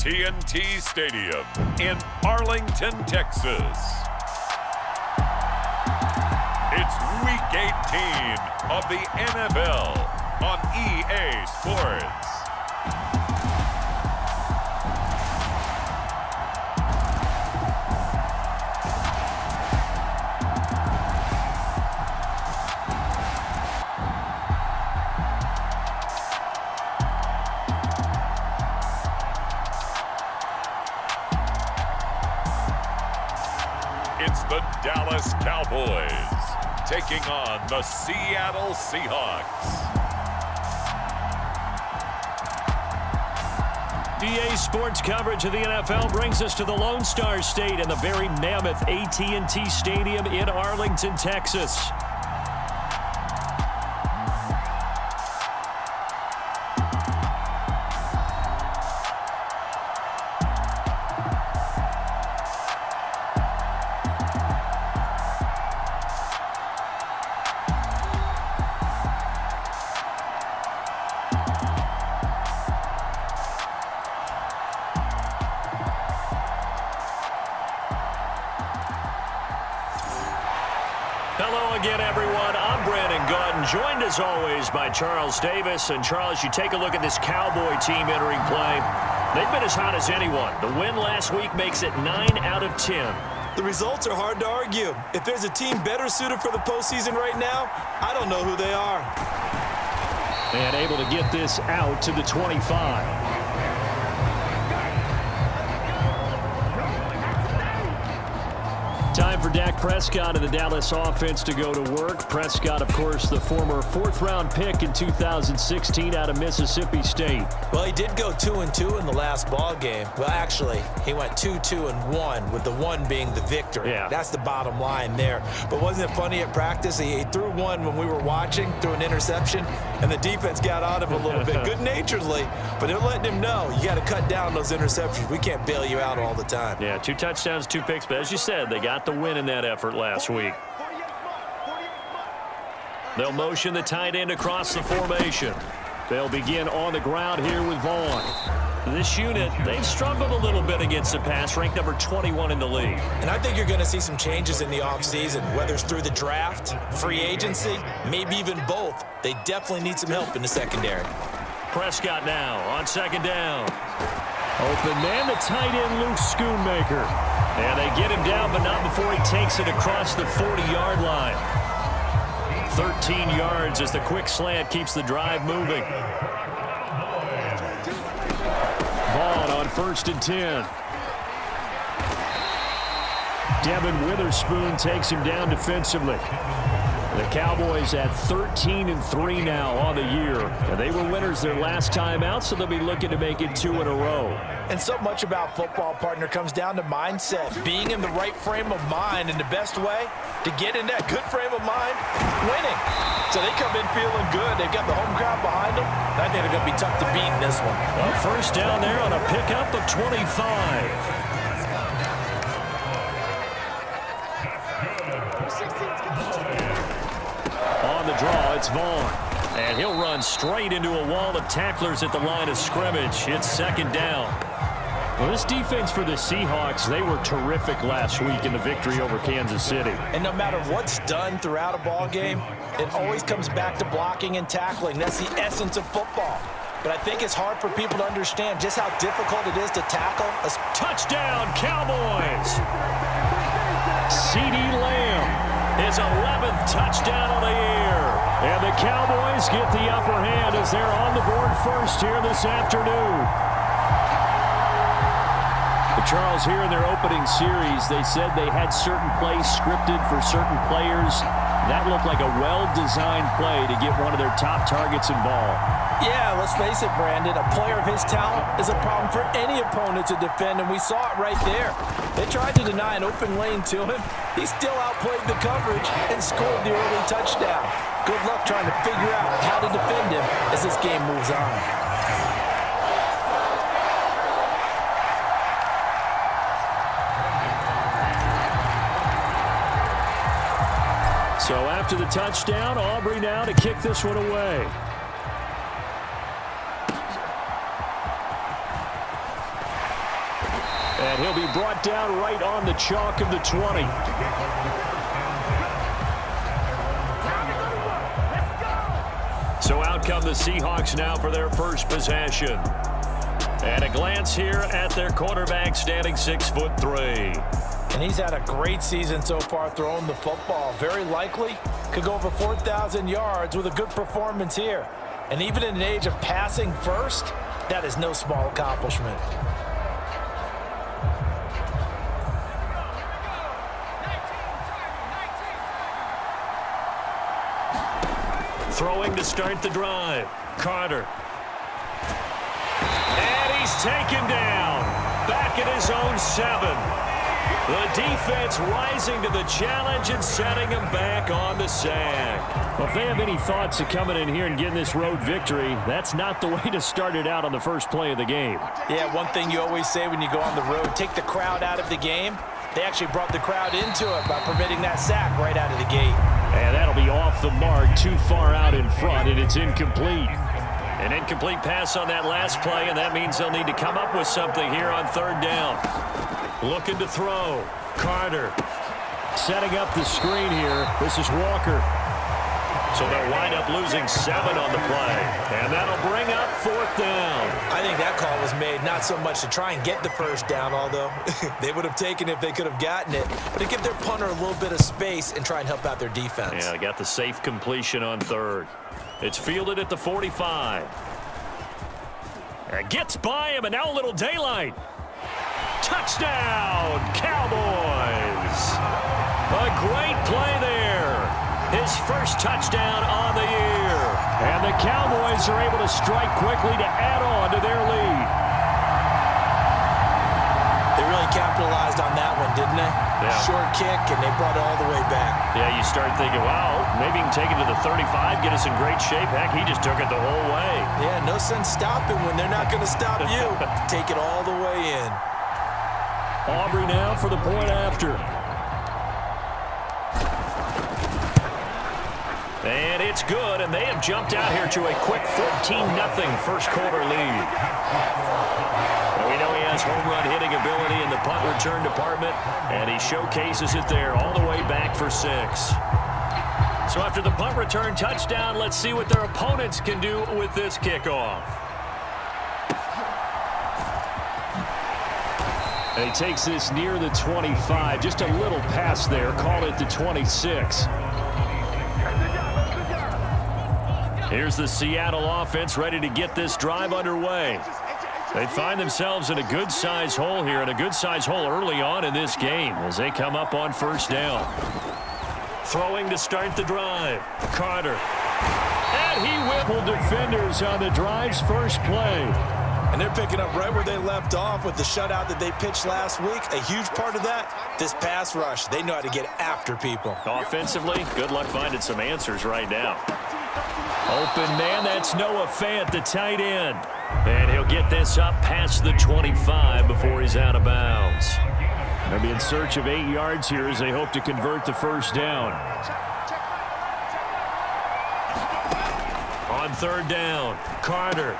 AT&T Stadium in Arlington, Texas. It's Week 18 of the NFL on EA Sports. It's the Dallas Cowboys taking on the Seattle Seahawks. EA Sports coverage of the NFL brings us to the Lone Star State and the very mammoth AT&T Stadium in Arlington, Texas. Hello again, everyone. I'm Brandon Gautin, joined as always by Charles Davis. And Charles, you take a look at this Cowboy team entering play. They've been as hot as anyone. The win last week makes it 9 out of 10. The results are hard to argue. If there's a team better suited for the postseason right now, I don't know who they are. And able to get this out to the 25. Time for Dak Prescott of the Dallas offense to go to work. Prescott, of course, the former fourth-round pick in 2016 out of Mississippi State. Well, he did go 2-2 in the last ball game. Well, actually, he went 2-2-1, with the one being the victory. Yeah. That's the bottom line there. But wasn't it funny at practice? He threw one when we were watching, threw an interception, and the defense got on him a little bit, good-naturedly. But they're letting him know, you got to cut down those interceptions. We can't bail you out all the time. Yeah, 2 touchdowns, 2 picks. But as you said, they got the win in that effort last week. They'll motion the tight end across the formation. They'll begin on the ground here with Vaughn. This unit, they've struggled a little bit against the pass, ranked number 21 in the league. And I think you're going to see some changes in the offseason, whether it's through the draft, free agency, maybe even both. They definitely need some help in the secondary. Prescott now on second down. Open man, the tight end, Luke Schoonmaker. And they get him down, but not before he takes it across the 40-yard line. 13 yards as the quick slant keeps the drive moving. Vaughn on 1st and 10. Devin Witherspoon takes him down defensively. The Cowboys at 13-3 now on the year. And they were winners their last time out, so they'll be looking to make it 2 in a row. And so much about football, partner, comes down to mindset. Being in the right frame of mind, and the best way to get in that good frame of mind, winning. So they come in feeling good. They've got the home crowd behind them. I think they're going to be tough to beat in this one. Well, first down there on a pickup of 25. On the draw, it's Vaughn. And he'll run straight into a wall of tacklers at the line of scrimmage. It's second down. Well, this defense for the Seahawks, they were terrific last week in the victory over Kansas City. And no matter what's done throughout a ball game, it always comes back to blocking and tackling. That's the essence of football. But I think it's hard for people to understand just how difficult it is to tackle. Touchdown, Cowboys! CeeDee Lamb, his 11th touchdown of the year. And the Cowboys get the upper hand as they're on the board first here this afternoon. Charles, here in their opening series, they said they had certain plays scripted for certain players. That looked like a well-designed play to get one of their top targets involved. Yeah, let's face it, Brandon. A player of his talent is a problem for any opponent to defend, and we saw it right there. They tried to deny an open lane to him. He still outplayed the coverage and scored the early touchdown. Good luck trying to figure out how to defend him as this game moves on. So after the touchdown, Aubrey now to kick this one away. And he'll be brought down right on the chalk of the 20. So out come the Seahawks now for their first possession. And a glance here at their quarterback, standing 6'3". And he's had a great season so far throwing the football. Very likely could go over 4,000 yards with a good performance here. And even in an age of passing first, that is no small accomplishment. Throwing to start the drive. Carter. And he's taken down. Back at his own 7. The defense rising to the challenge and setting him back on the sack. Well, if they have any thoughts of coming in here and getting this road victory, that's not the way to start it out on the first play of the game. Yeah, one thing you always say when you go on the road, take the crowd out of the game. They actually brought the crowd into it by permitting that sack right out of the gate. And that'll be off the mark, too far out in front, and it's incomplete. An incomplete pass on that last play, and that means they'll need to come up with something here on third down. Looking to throw. Carter setting up the screen here. This is Walker. So they'll wind up losing 7 on the play. And that'll bring up fourth down. I think that call was made not so much to try and get the first down, although they would have taken it if they could have gotten it, but to give their punter a little bit of space and try and help out their defense. Yeah, got the safe completion on third. It's fielded at the 45. And gets by him, and now a little daylight. Touchdown, Cowboys! A great play there. His first touchdown on the year. And the Cowboys are able to strike quickly to add on to their lead. They really capitalized on that one, didn't they? Yeah. Short kick, and they brought it all the way back. Yeah, you start thinking, wow, maybe he can take it to the 35, get us in great shape. Heck, he just took it the whole way. Yeah, no sense stopping when they're not going to stop you. Take it all the way in. Aubrey now for the point after. And it's good, and they have jumped out here to a quick 14-0 first quarter lead. And we know he has home run hitting ability in the punt return department, and he showcases it there all the way back for 6. So after the punt return touchdown, let's see what their opponents can do with this kickoff. And he takes this near the 25, just a little pass there, called it the 26. Here's the Seattle offense ready to get this drive underway. They find themselves in a good-sized hole here, and a good-sized hole early on in this game as they come up on first down. Throwing to start the drive. Carter. And he whippled defenders on the drive's first play. And they're picking up right where they left off with the shutout that they pitched last week. A huge part of that, this pass rush. They know how to get after people. Offensively, good luck finding some answers right now. Open man, that's Noah Fant, the tight end. And he'll get this up past the 25 before he's out of bounds. They'll be in search of 8 yards here as they hope to convert the first down. On third down, Carter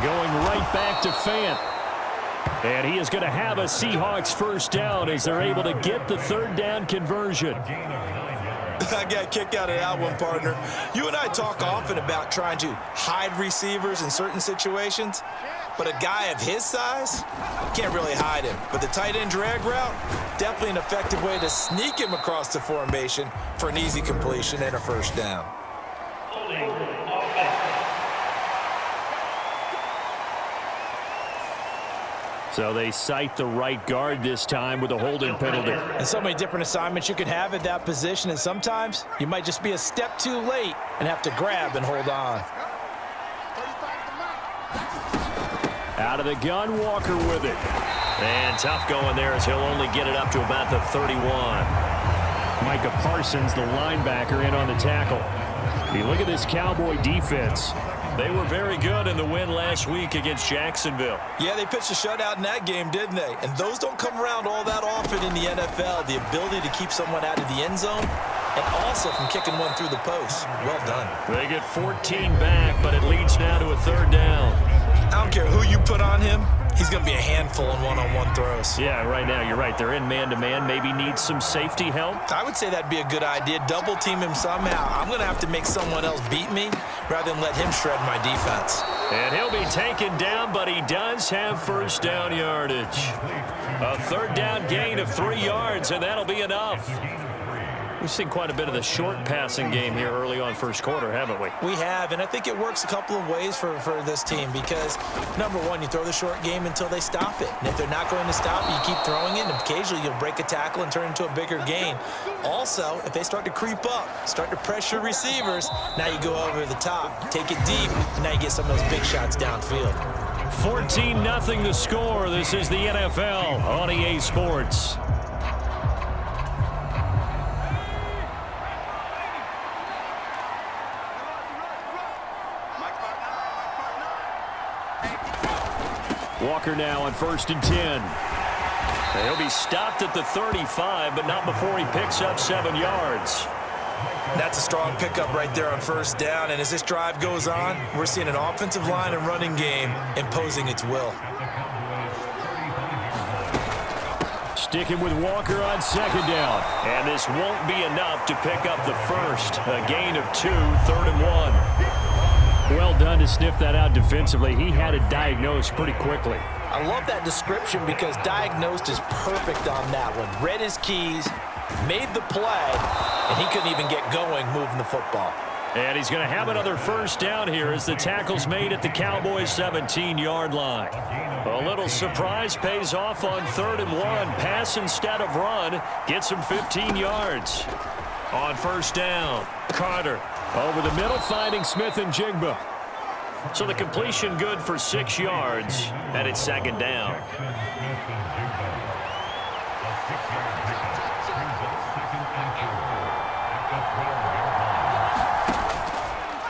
going right back to Fant. And he is going to have a Seahawks first down as they're able to get the third down conversion. I got a kick out of that one, partner. You and I talk often about trying to hide receivers in certain situations, but a guy of his size can't really hide him. But the tight end drag route, definitely an effective way to sneak him across the formation for an easy completion and a first down. So they cite the right guard this time with a holding penalty. And so many different assignments you could have at that position, and sometimes you might just be a step too late and have to grab and hold on. Out of the gun, Walker with it. And tough going there as he'll only get it up to about the 31. Micah Parsons, the linebacker, in on the tackle. Hey, look at this Cowboy defense. They were very good in the win last week against Jacksonville. Yeah, they pitched a shutout in that game, didn't they? And those don't come around all that often in the NFL. The ability to keep someone out of the end zone and also from kicking one through the post. Well done. They get 14 back, but it leads now to a third down. I don't care who you put on him. He's going to be a handful in one-on-one throws. Yeah, right now, you're right. They're in man-to-man. Maybe needs some safety help. I would say that'd be a good idea. Double team him somehow. I'm going to have to make someone else beat me rather than let him shred my defense. And he'll be taken down, but he does have first down yardage. A third down gain of 3 yards, and that'll be enough. We've seen quite a bit of the short passing game here early on first quarter, haven't we? We have, and I think it works a couple of ways for this team because, number one, you throw the short game until they stop it. And if they're not going to stop it, you keep throwing it, and occasionally you'll break a tackle and turn it into a bigger gain. Also, if they start to creep up, start to pressure receivers, now you go over the top, take it deep, and now you get some of those big shots downfield. 14-0 the score. This is the NFL on EA Sports. Walker now on 1st and 10. He'll be stopped at the 35, but not before he picks up 7 yards. That's a strong pickup right there on first down, and as this drive goes on, we're seeing an offensive line and running game imposing its will. Sticking with Walker on 2nd down, and this won't be enough to pick up the first. A gain of 2, 3rd and 1. Well done to sniff that out defensively. He had it diagnosed pretty quickly. I love that description because diagnosed is perfect on that one. Read his keys, made the play, and he couldn't even get going moving the football. And he's going to have another first down here as the tackle's made at the Cowboys' 17-yard line. A little surprise pays off on 3rd and 1. Pass instead of run. Gets him 15 yards. On first down, Carter over the middle, finding Smith and Jigba. So the completion good for 6 yards, and it's 2nd down.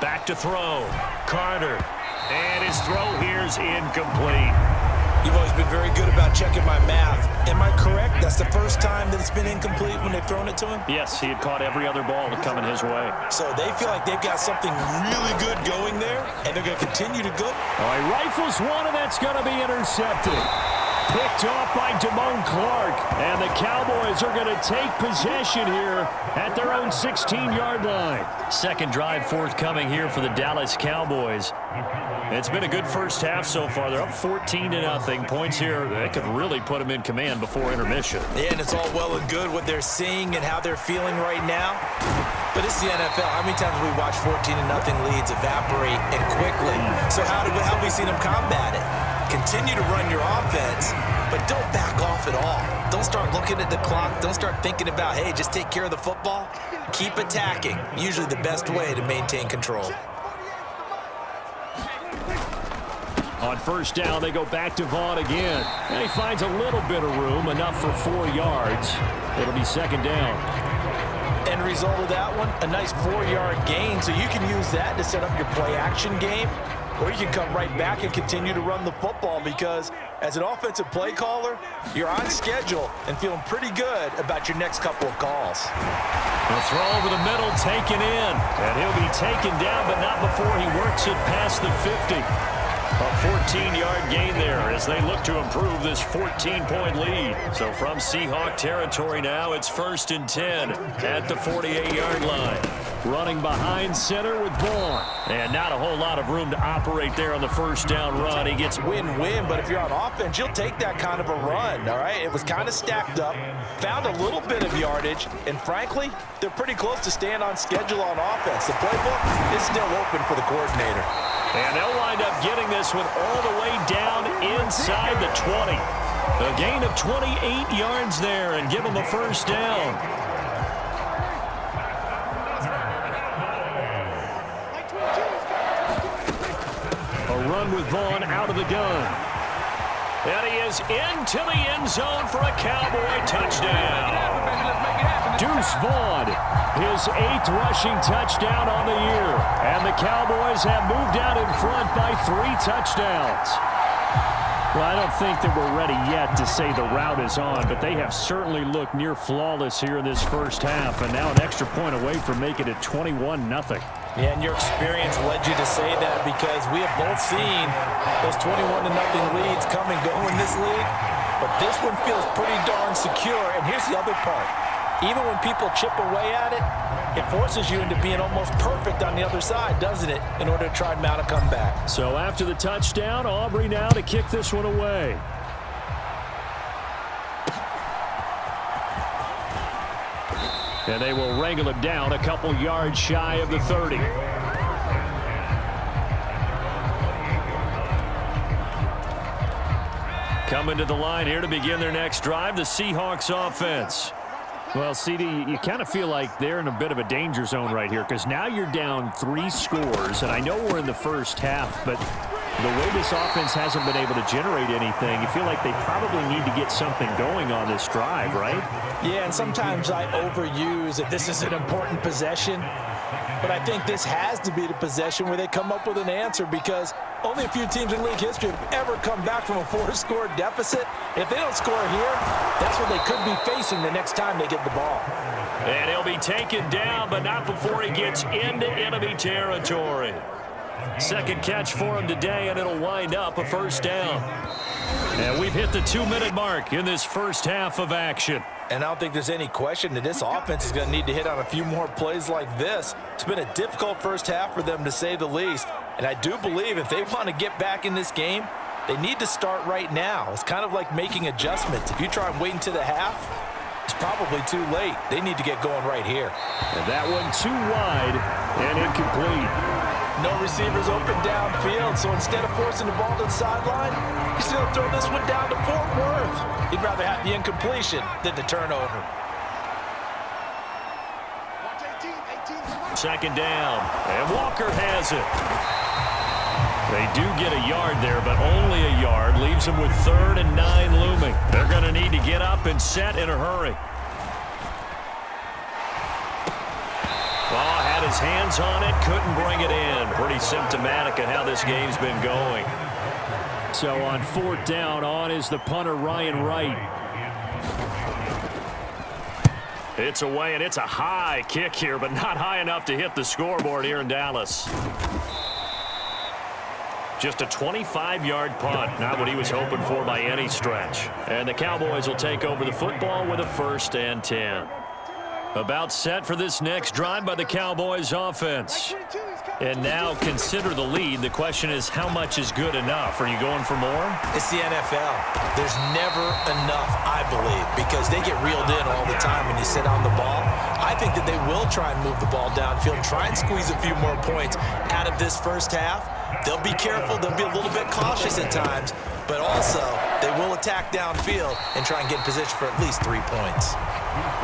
Back to throw. Carter. And his throw here's incomplete. You've always been very good about checking my math. Am I correct? That's the first time that it's been incomplete when they've thrown it to him? Yes, he had caught every other ball coming his way. So they feel like they've got something really good going there, and they're going to continue to go. All right, rifles one, and that's going to be intercepted. Picked off by Damone Clark, and the Cowboys are going to take possession here at their own 16-yard line. Second drive forthcoming here for the Dallas Cowboys. It's been a good first half so far. They're up 14-0. Points here that could really put them in command before intermission. Yeah, and it's all well and good what they're seeing and how they're feeling right now. But it's the NFL. How many times have we watched 14-0 leads evaporate and quickly? So how have we seen them combat it? Continue to run your offense, but don't back off at all. Don't start looking at the clock. Don't start thinking about, hey, just take care of the football. Keep attacking. Usually the best way to maintain control. On first down, they go back to Vaughn again. And he finds a little bit of room, enough for 4 yards. It'll be 2nd down. End result of that one, a nice 4-yard gain. So you can use that to set up your play-action game. Or you can come right back and continue to run the football because as an offensive play caller, you're on schedule and feeling pretty good about your next couple of calls. The throw over the middle taken in. And he'll be taken down, but not before he works it past the 50. A 14-yard gain there as they look to improve this 14-point lead. So from Seahawk territory now, it's 1st and 10 at the 48-yard line. Running behind center with Vaughn. And not a whole lot of room to operate there on the first down run. He gets win-win, but if you're on offense, you'll take that kind of a run, all right? It was kind of stacked up, found a little bit of yardage, and frankly, they're pretty close to staying on schedule on offense. The playbook is still open for the coordinator. And they'll wind up getting this one all the way down inside the 20. A gain of 28 yards there and give them a first down. A run with Vaughn out of the gun. And he is into the end zone for a Cowboy touchdown. Deuce Vaughn, his 8th rushing touchdown on the year. And the Cowboys have moved out in front by 3 touchdowns. Well, I don't think that we're ready yet to say the route is on, but they have certainly looked near flawless here in this first half, and now an extra point away from making it 21-0. Yeah, and your experience led you to say that because we have both seen those 21-0 leads come and go in this league. But this one feels pretty darn secure. And here's the other part. Even when people chip away at it, it forces you into being almost perfect on the other side, doesn't it, in order to try and mount a comeback. So after the touchdown, Aubrey now to kick this one away. And they will wrangle him down a couple yards shy of the 30. Coming to the line here to begin their next drive, the Seahawks offense. Well, CD, you kind of feel like they're in a bit of a danger zone right here because now you're down 3 scores, and I know we're in the first half, but the way this offense hasn't been able to generate anything, you feel like they probably need to get something going on this drive, right? Yeah, and sometimes I overuse that this is an important possession, but I think this has to be the possession where they come up with an answer because only a few teams in league history have ever come back from a 4-score deficit. If they don't score here, that's what they could be facing the next time they get the ball. And he'll be taken down, but not before he gets into enemy territory. Second catch for him today, and it'll wind up a first down. And we've hit the 2-minute mark in this first half of action. And I don't think there's any question that this offense is going to need to hit on a few more plays like this. It's been a difficult first half for them, to say the least. And I do believe if they want to get back in this game, they need to start right now. It's kind of like making adjustments. If you try and wait until the half, it's probably too late. They need to get going right here. And that one too wide and incomplete. No receivers open downfield, so instead of forcing the ball to the sideline, he's going to throw this one down to Fort Worth. He'd rather have the incompletion than the turnover. Second down, and Walker has it. They do get a yard there, but only a yard. Leaves them with 3rd and 9 looming. They're going to need to get up and set in a hurry. Oh, had his hands on it, couldn't bring it in. Pretty symptomatic of how this game's been going. So on 4th down, on is the punter, Ryan Wright. It's away, and it's a high kick here, but not high enough to hit the scoreboard here in Dallas. Just a 25-yard punt, not what he was hoping for by any stretch. And the Cowboys will take over the football with a 1st and 10. About set for this next drive by the Cowboys offense. And now consider the lead. The question is, how much is good enough? Are you going for more? It's the NFL. There's never enough, I believe, because they get reeled in all the time when you sit on the ball. I think that they will try and move the ball downfield, try and squeeze a few more points out of this first half. They'll be careful. They'll be a little bit cautious at times, but also they will attack downfield and try and get in position for at least 3 points.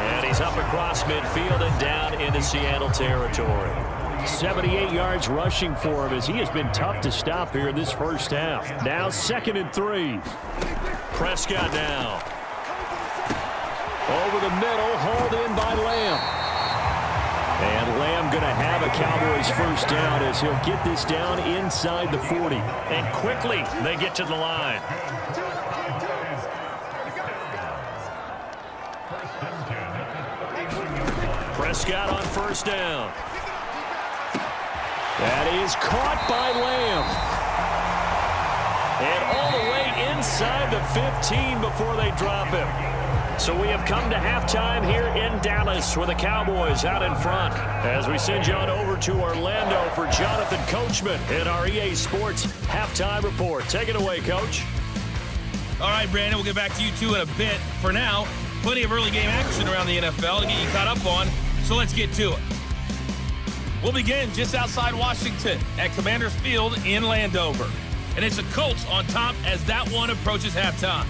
And he's up across midfield and down into Seattle territory. 78 yards rushing for him as he has been tough to stop here in this first half. Now 2nd and 3. Prescott now. Over the middle, hauled in by Lamb. And Lamb going to have a Cowboys first down as he'll get this down inside the 40. And quickly they get to the line. Prescott on first down. That is caught by Lamb. And all the way inside the 15 before they drop him. So we have come to halftime here in Dallas with the Cowboys out in front. As we send you on over to Orlando for Jonathan Coachman in our EA Sports Halftime Report. Take it away, Coach. All right, Brandon, we'll get back to you two in a bit. For now, plenty of early game action around the NFL to get you caught up on, so let's get to it. We'll begin just outside Washington at Commanders Field in Landover. And it's the Colts on top as that one approaches halftime.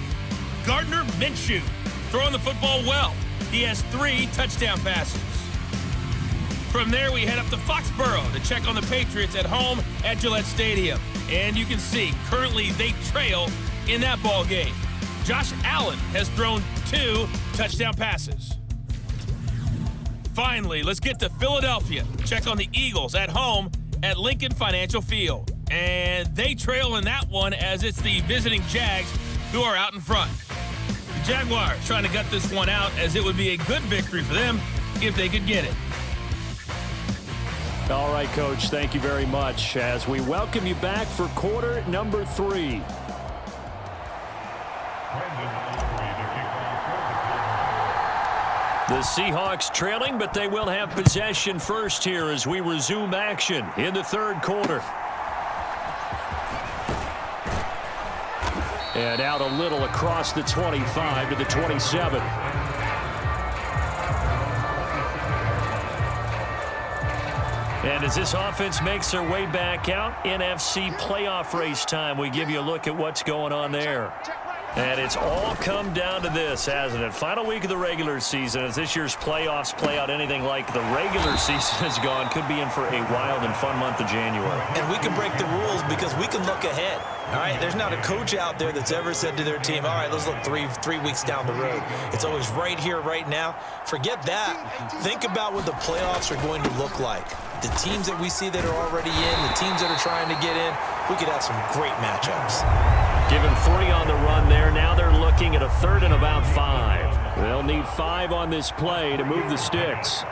Gardner Minshew throwing the football well. He has 3 touchdown passes. From there, we head up to Foxborough to check on the Patriots at home at Gillette Stadium. And you can see, currently they trail in that ball game. Josh Allen has thrown 2 touchdown passes. Finally, let's get to Philadelphia. Check on the Eagles at home at Lincoln Financial Field. And they trail in that one as it's the visiting Jags who are out in front. The Jaguars trying to gut this one out as it would be a good victory for them if they could get it. All right, Coach, thank you very much as we welcome you back for quarter number 3. The Seahawks trailing, but they will have possession first here as we resume action in the third quarter. And out a little across the 25 to the 27. And as this offense makes their way back out, NFC playoff race time, we give you a look at what's going on there. And it's all come down to this, hasn't it? Final week of the regular season. As this year's playoffs play out anything like the regular season has gone, could be in for a wild and fun month of January. And we can break the rules because we can look ahead. All right, there's not a coach out there that's ever said to their team, all right, let's look three weeks down the road. It's always right here, right now. Forget that. Think about what the playoffs are going to look like. The teams that we see that are already in, the teams that are trying to get in, we could have some great matchups. Given 3 on the run there. Now they're looking at a 3rd and about 5. They'll need 5 on this play to move the sticks.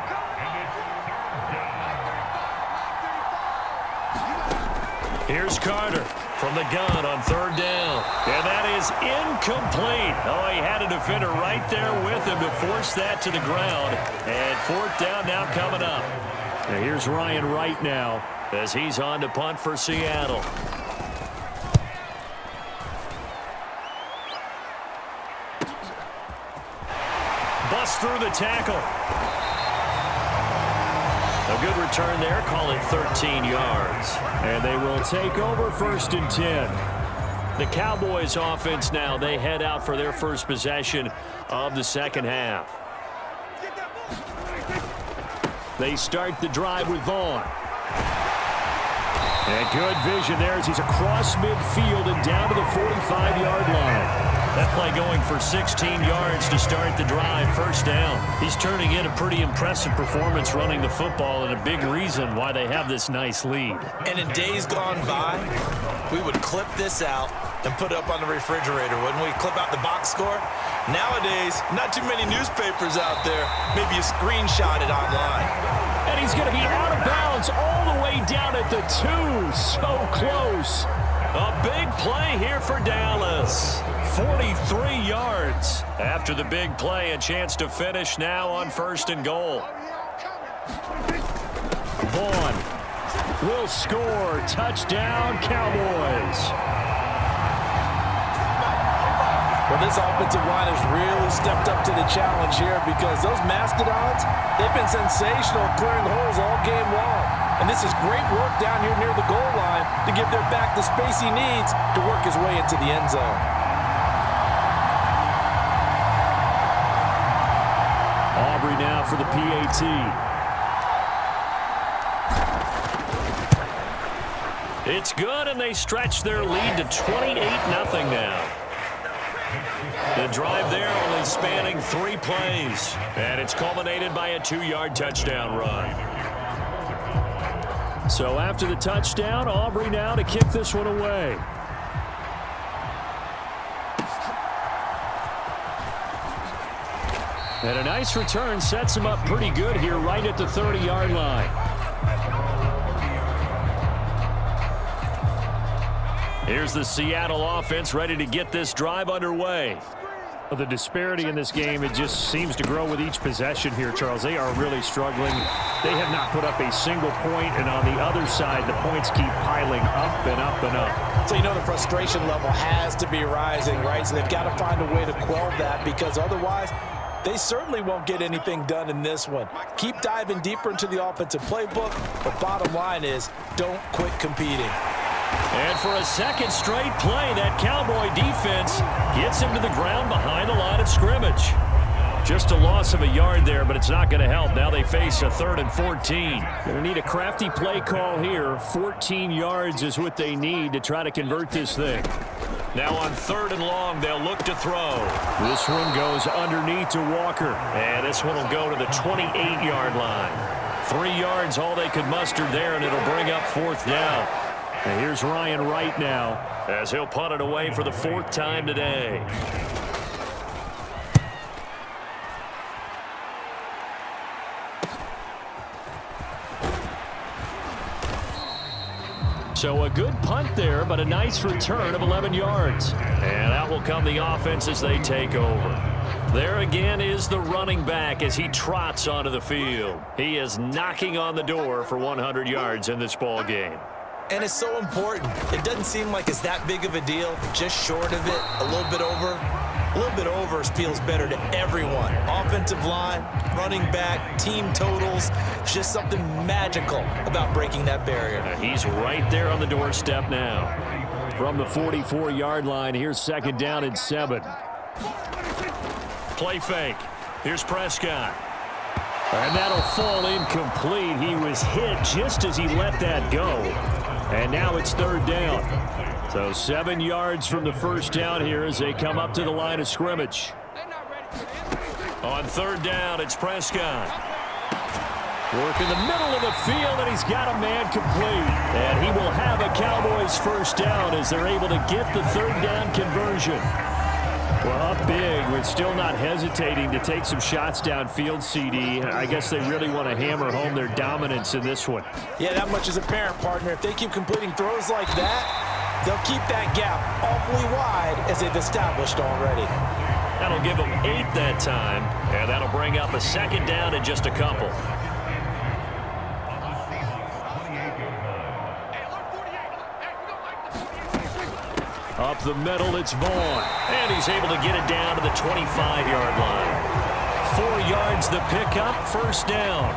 Here's Carter from the gun on 3rd down. And that is incomplete. Oh, he had a defender right there with him to force that to the ground. And 4th down now coming up. And here's Ryan Wright now as he's on to punt for Seattle. Bust through the tackle. A good return there, call it 13 yards. And they will take over 1st and 10. The Cowboys offense now, they head out for their first possession of the second half. They start the drive with Vaughn. And good vision there as he's across midfield and down to the 45-yard line. That play going for 16 yards to start the drive, 1st down. He's turning in a pretty impressive performance running the football and a big reason why they have this nice lead. And in days gone by, we would clip this out and put it up on the refrigerator, wouldn't we? Clip out the box score. Nowadays, not too many newspapers out there. Maybe you screenshot it online. And he's going to be out of bounds all the way down at the 2. So close. A big play here for Dallas. 43 yards. After the big play, a chance to finish now on 1st and goal. Vaughn will score. Touchdown, Cowboys. Well, this offensive line has really stepped up to the challenge here because those Mastodons, they've been sensational clearing holes all game long. And this is great work down here near the goal line to give their back the space he needs to work his way into the end zone. Aubrey now for the PAT. It's good, and they stretch their lead to 28-0 now. The drive there only spanning 3 plays, and it's culminated by a 2-yard touchdown run. So after the touchdown, Aubrey now to kick this one away. And a nice return sets him up pretty good here right at the 30-yard line. Here's the Seattle offense ready to get this drive underway. Well, the disparity in this game, it just seems to grow with each possession here, Charles. They are really struggling. They have not put up a single point, and on the other side, the points keep piling up and up and up. So you know the frustration level has to be rising, right? So they've got to find a way to quell that because otherwise, they certainly won't get anything done in this one. Keep diving deeper into the offensive playbook, but bottom line is don't quit competing. And for a second straight play, that Cowboy defense gets him to the ground behind the line of scrimmage. Just a loss of a yard there, but it's not going to help. Now they face a 3rd and 14. Going to need a crafty play call here. 14 yards is what they need to try to convert this thing. Now on 3rd and long, they'll look to throw. This one goes underneath to Walker. And this one will go to the 28-yard line. 3 yards, all they could muster there, and it'll bring up 4th down. And here's Ryan Wright now as he'll punt it away for the 4th time today. So a good punt there, but a nice return of 11 yards. And out will come the offense as they take over. There again is the running back as he trots onto the field. He is knocking on the door for 100 yards in this ball game. And it's so important. It doesn't seem like it's that big of a deal. Just short of it, a little bit over. A little bit over feels better to everyone. Offensive line, running back, team totals. It's just something magical about breaking that barrier. He's right there on the doorstep now. From the 44-yard line, here's second down and 7. Play fake. Here's Prescott. And that'll fall incomplete. He was hit just as he let that go. And now it's third down. So 7 yards from the first down here as they come up to the line of scrimmage. On third down, it's Prescott. Work in the middle of the field, and he's got a man complete. And he will have a Cowboys first down as they're able to get the third down conversion. Well, up big. We're still not hesitating to take some shots downfield, CD. I guess they really want to hammer home their dominance in this one. Yeah, that much is apparent, partner. If they keep completing throws like that, they'll keep that gap awfully wide as they've established already. That'll give them 8 that time, and that'll bring up a second down in just a couple. Up the middle, it's Vaughn. And he's able to get it down to the 25-yard line. 4 yards the pickup, first down.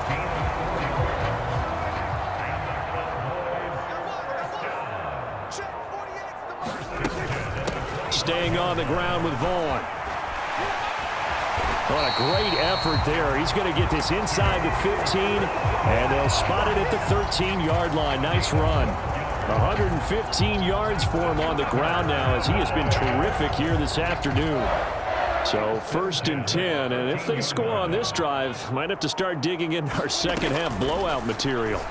Staying on the ground with Vaughn. What a great effort there. He's going to get this inside the 15, and they'll spot it at the 13-yard line. Nice run. 115 yards for him on the ground now as he has been terrific here this afternoon. So first and 10, and if they score on this drive, might have to start digging in our second half blowout material.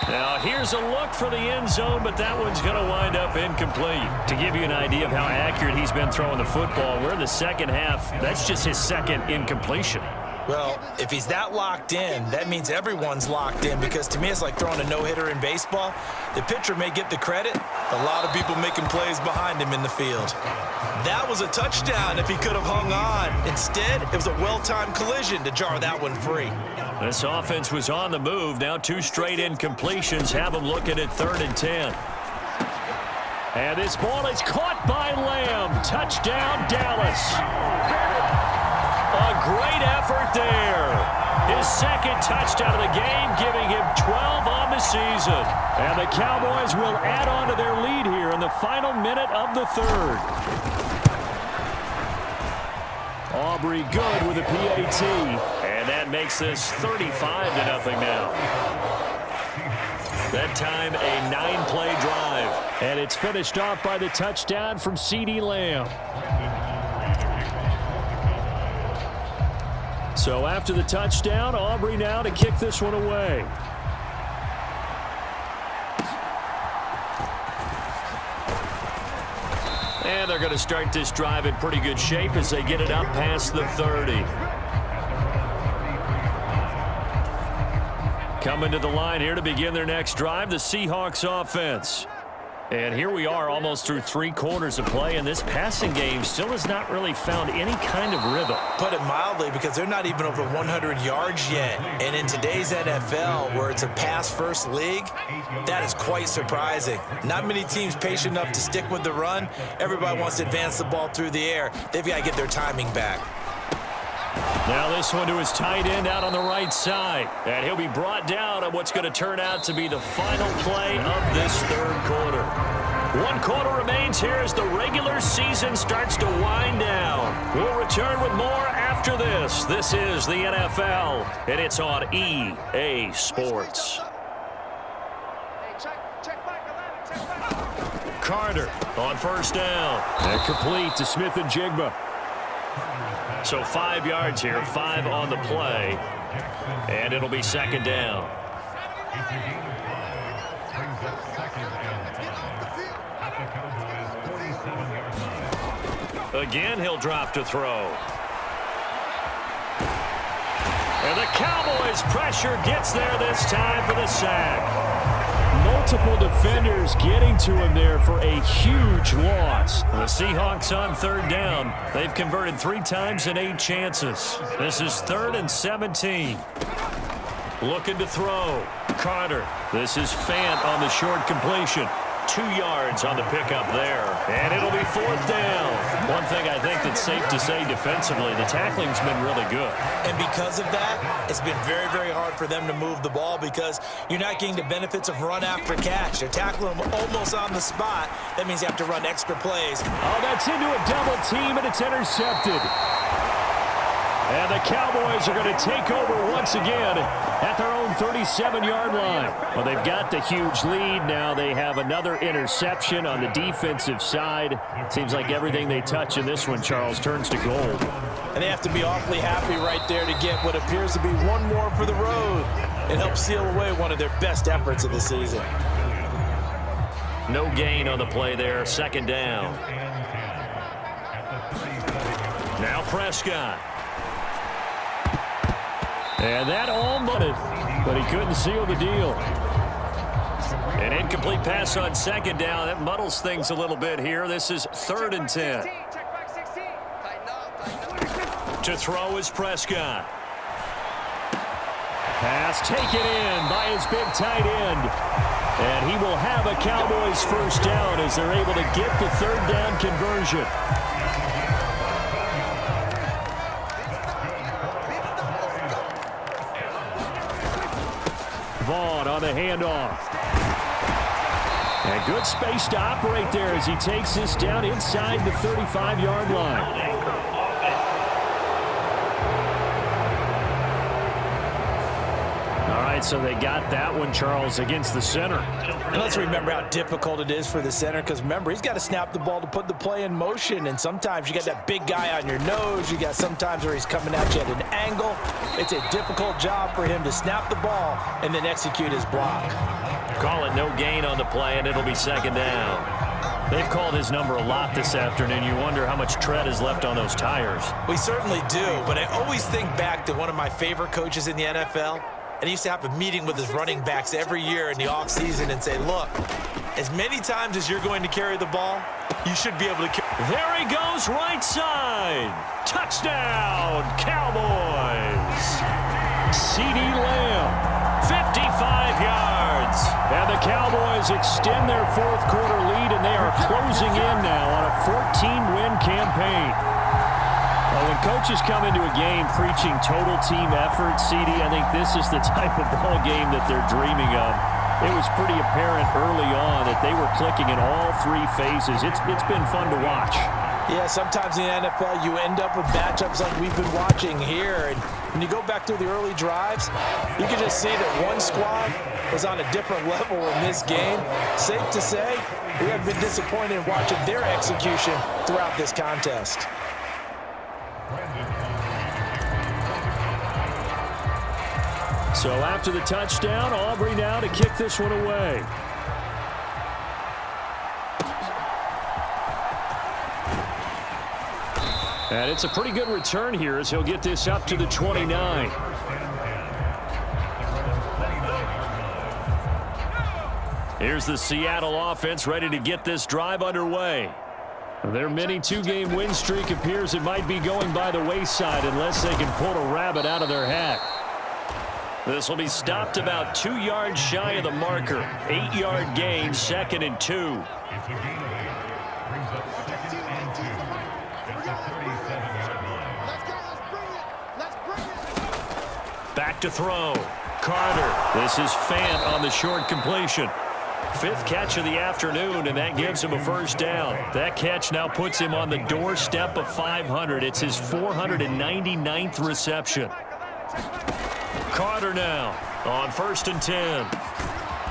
Now here's a look for the end zone, but that one's going to wind up incomplete. To give you an idea of how accurate he's been throwing the football, we're in the second half. That's just his second incompletion. Well, if he's that locked in, that means everyone's locked in, because to me it's like throwing a no-hitter in baseball. The pitcher may get the credit. A lot of people making plays behind him in the field. That was a touchdown if he could have hung on. Instead, it was a well-timed collision to jar that one free. This offense was on the move. Now 2 straight incompletions have them looking at 3rd and 10. And this ball is caught by Lamb. Touchdown, Dallas. A great effort there. His second touchdown of the game, giving him 12 on the season. And the Cowboys will add on to their lead here in the final minute of the 3rd. Aubrey good with a PAT. And that makes this 35-0 now. That time a 9-play drive. And it's finished off by the touchdown from CeeDee Lamb. So after the touchdown, Aubrey now to kick this one away. And they're going to start this drive in pretty good shape as they get it up past the 30. Coming to the line here to begin their next drive, the Seahawks offense. And here we are almost through 3 quarters of play, and this passing game still has not really found any kind of rhythm. Put it mildly, because they're not even over 100 yards yet. And in today's NFL, where it's a pass-first league, that is quite surprising. Not many teams patient enough to stick with the run. Everybody wants to advance the ball through the air. They've got to get their timing back. Now this one to his tight end out on the right side. And he'll be brought down on what's going to turn out to be the final play of this 3rd quarter. 1 quarter remains here as the regular season starts to wind down. We'll return with more after this. This is the NFL, and it's on EA Sports. Carter on first down. And complete to Smith and Jigba. So 5 yards here, 5 on the play, and it'll be second down. Again, he'll drop to throw. And the Cowboys pressure gets there this time for the sack. Multiple defenders getting to him there for a huge loss. The Seahawks on third down. They've converted 3 times in 8 chances. This is 3rd and 17. Looking to throw. Carter. This is Fant on the short completion. 2 yards on the pickup there. And it'll be 4th down. One thing I think that's safe to say defensively, the tackling's been really good. And because of that, it's been very, very hard for them to move the ball because you're not getting the benefits of run after catch. They're tackling them almost on the spot. That means you have to run extra plays. Oh, that's into a double team, and it's intercepted. And the Cowboys are going to take over once again at their own 37-yard line. Well, they've got the huge lead. Now they have another interception on the defensive side. Seems like everything they touch in this one, Charles, turns to gold. And they have to be awfully happy right there to get what appears to be one more for the road. It helps seal away one of their best efforts of the season. No gain on the play there. 2nd down. Now Prescott. And that almost, but he couldn't seal the deal. An incomplete pass on 2nd down. That muddles things a little bit here. This is 3rd and 10. To throw is Prescott. Pass taken in by his big tight end. And he will have a Cowboys 1st down as they're able to get the 3rd down conversion. Vaughn on the handoff. And good space to operate there as he takes this down inside the 35-yard line. All right, so they got that one, Charles, against the center. And let's remember how difficult it is for the center because, remember, he's got to snap the ball to put the play in motion. And sometimes you got that big guy on your nose. You got sometimes where he's coming at you at an angle. It's a difficult job for him to snap the ball and then execute his block. Call it no gain on the play, and it'll be 2nd down. They've called his number a lot this afternoon. You wonder how much tread is left on those tires. We certainly do, but I always think back to one of my favorite coaches in the NFL. And he used to have a meeting with his running backs every year in the offseason and say, look, as many times as you're going to carry the ball, you should be able to carry. There he goes, right side. Touchdown, Cowboys. CeeDee Lamb, 55 yards. And the Cowboys extend their 4th quarter lead, and they are closing in now on a 14-win campaign. Well, when coaches come into a game preaching total team effort, CD, I think this is the type of ball game that they're dreaming of. It was pretty apparent early on that they were clicking in all 3 phases. It's been fun to watch. Yeah, sometimes in the NFL you end up with matchups like we've been watching here. And when you go back to the early drives, you can just see that one squad was on a different level in this game. Safe to say, we have been disappointed in watching their execution throughout this contest. So after the touchdown, Aubrey now to kick this one away. And it's a pretty good return here as he'll get this up to the 29. Here's the Seattle offense ready to get this drive underway. Their mini 2-game win streak appears it might be going by the wayside unless they can pull a rabbit out of their hat. This will be stopped about 2 yards shy of the marker. 8-yard gain, 2nd and 2. Back to throw. Carter. This is Fant on the short completion. 5th catch of the afternoon, and that gives him a 1st down. That catch now puts him on the doorstep of 500. It's his 499th reception. Carter now on 1st and 10.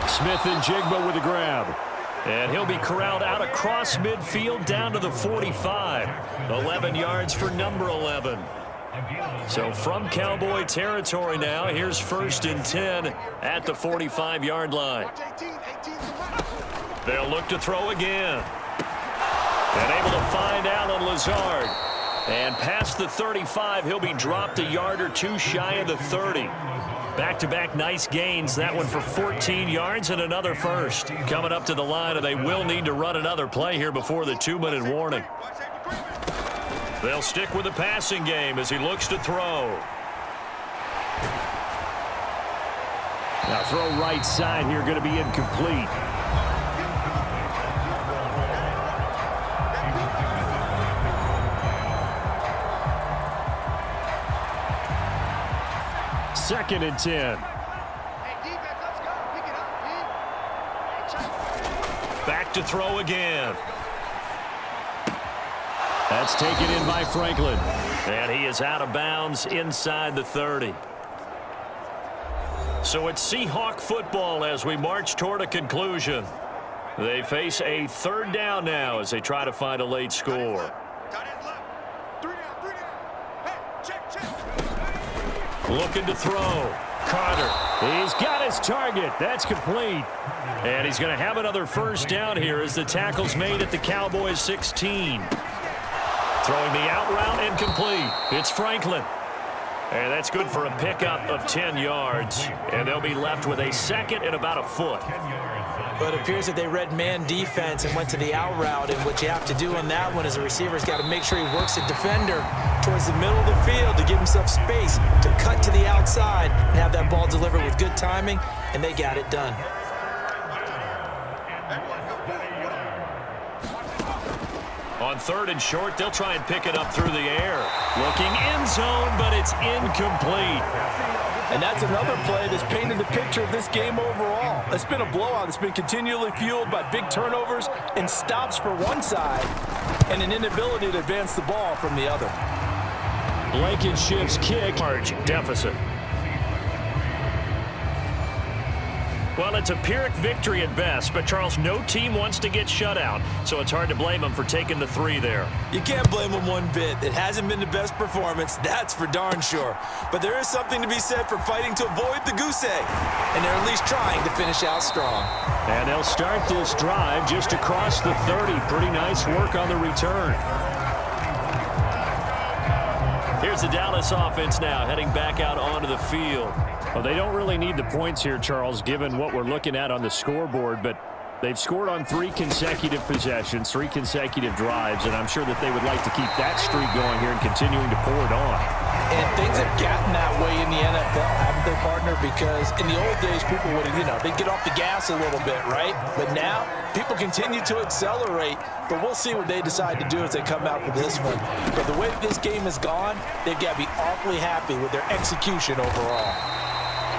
Smith and Jigba with a grab. And he'll be corralled out across midfield down to the 45. 11 yards for number 11. So from Cowboy territory now, here's 1st and 10 at the 45-yard line. They'll look to throw again. And able to find Allen Lazard. And past the 35, he'll be dropped a yard or 2 shy of the 30. Back-to-back nice gains. That one for 14 yards and another first. Coming up to the line, and they will need to run another play here before the 2-minute warning. They'll stick with the passing game as he looks to throw. Now throw right side here, going to be incomplete. Second and 10. Back to throw again. That's taken in by Franklin. And he is out of bounds inside the 30. So it's Seahawk football as we march toward a conclusion. They face a third down now as they try to find a late score. Looking to throw. Carter. He's got his target. That's complete. And he's going to have another first down here as the tackle's made at the Cowboys 16. Throwing the out route incomplete. It's Franklin. And that's good for a pickup of 10 yards. And they'll be left with a second and about a foot. But it appears that they read man defense and went to the out route. And what you have to do on that one is a receiver's got to make sure he works a defender towards the middle of the field to give himself space to cut to the outside and have that ball delivered with good timing. And they got it done. On third and short, they'll try and pick it up through the air. Looking end zone, but it's incomplete. And that's another play that's painted the picture of this game overall. It's been a blowout. It's been continually fueled by big turnovers and stops for one side and an inability to advance the ball from the other. Blankenship's kick. Large deficit. Well, it's a Pyrrhic victory at best, but, Charles, no team wants to get shut out, so it's hard to blame them for taking the 3 there. You can't blame them one bit. It hasn't been the best performance, that's for darn sure. But there is something to be said for fighting to avoid the goose egg, and they're at least trying to finish out strong. And they'll start this drive just across the 30. Pretty nice work on the return. Here's the Dallas offense now, heading back out onto the field. Well, they don't really need the points here, Charles, given what we're looking at on the scoreboard, but they've scored on 3 consecutive possessions, 3 consecutive drives, and I'm sure that they would like to keep that streak going here and continuing to pour it on. And things have gotten that way in the NFL, haven't they, partner? Because in the old days, people would, they'd get off the gas a little bit, right? But now, people continue to accelerate, but we'll see what they decide to do as they come out for this one. But the way this game has gone, they've got to be awfully happy with their execution overall.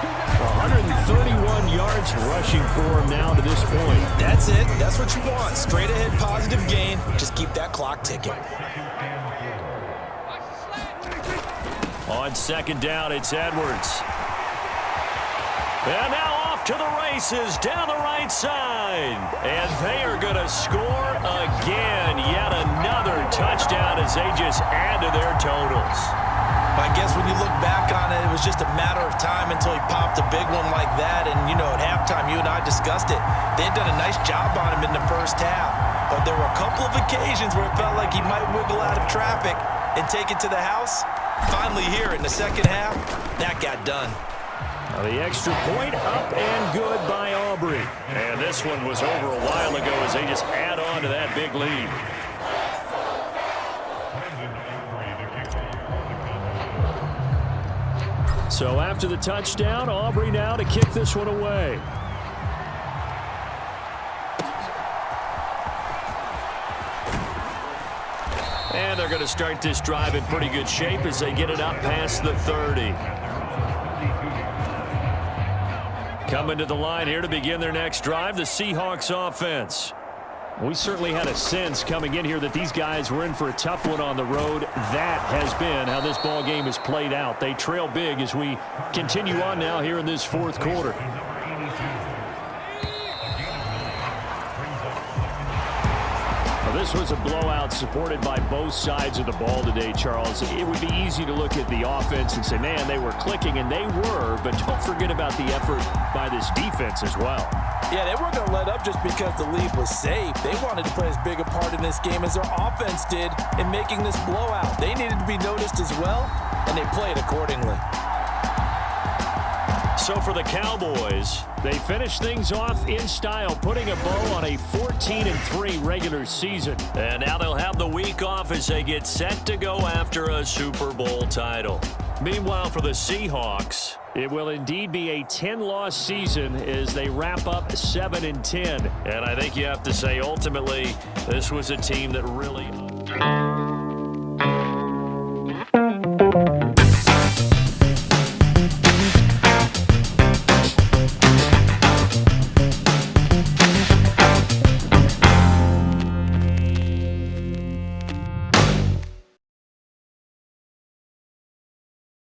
131 yards rushing for him now to this point. That's it. That's what you want. Straight ahead, positive gain. Just keep that clock ticking. On second down, it's Edwards. And now off to the races down the right side. And they are going to score again. Yet another touchdown as they just add to their totals. I guess when you look back on it, it was just a matter of time until he popped a big one like that. And, at halftime, you and I discussed it. They had done a nice job on him in the first half. But there were a couple of occasions where it felt like he might wiggle out of traffic and take it to the house. Finally here in the second half, that got done. Now the extra point up and good by Aubrey. And this one was over a while ago as they just add on to that big lead. So after the touchdown, Aubrey now to kick this one away. And they're going to start this drive in pretty good shape as they get it up past the 30. Coming to the line here to begin their next drive, the Seahawks offense. We certainly had a sense coming in here that these guys were in for a tough one on the road. That has been how this ball game has played out. They trail big as we continue on now here in this fourth quarter. This was a blowout supported by both sides of the ball today, Charles. It would be easy to look at the offense and say, man, they were clicking, and they were, but don't forget about the effort by this defense as well. Yeah, they weren't going to let up just because the lead was safe. They wanted to play as big a part in this game as their offense did in making this blowout. They needed to be noticed as well, and they played accordingly. So for the Cowboys, they finish things off in style, putting a bow on a 14-3 regular season. And now they'll have the week off as they get set to go after a Super Bowl title. Meanwhile, for the Seahawks, it will indeed be a 10-loss season as they wrap up 7-10. And I think you have to say, ultimately, this was a team that really...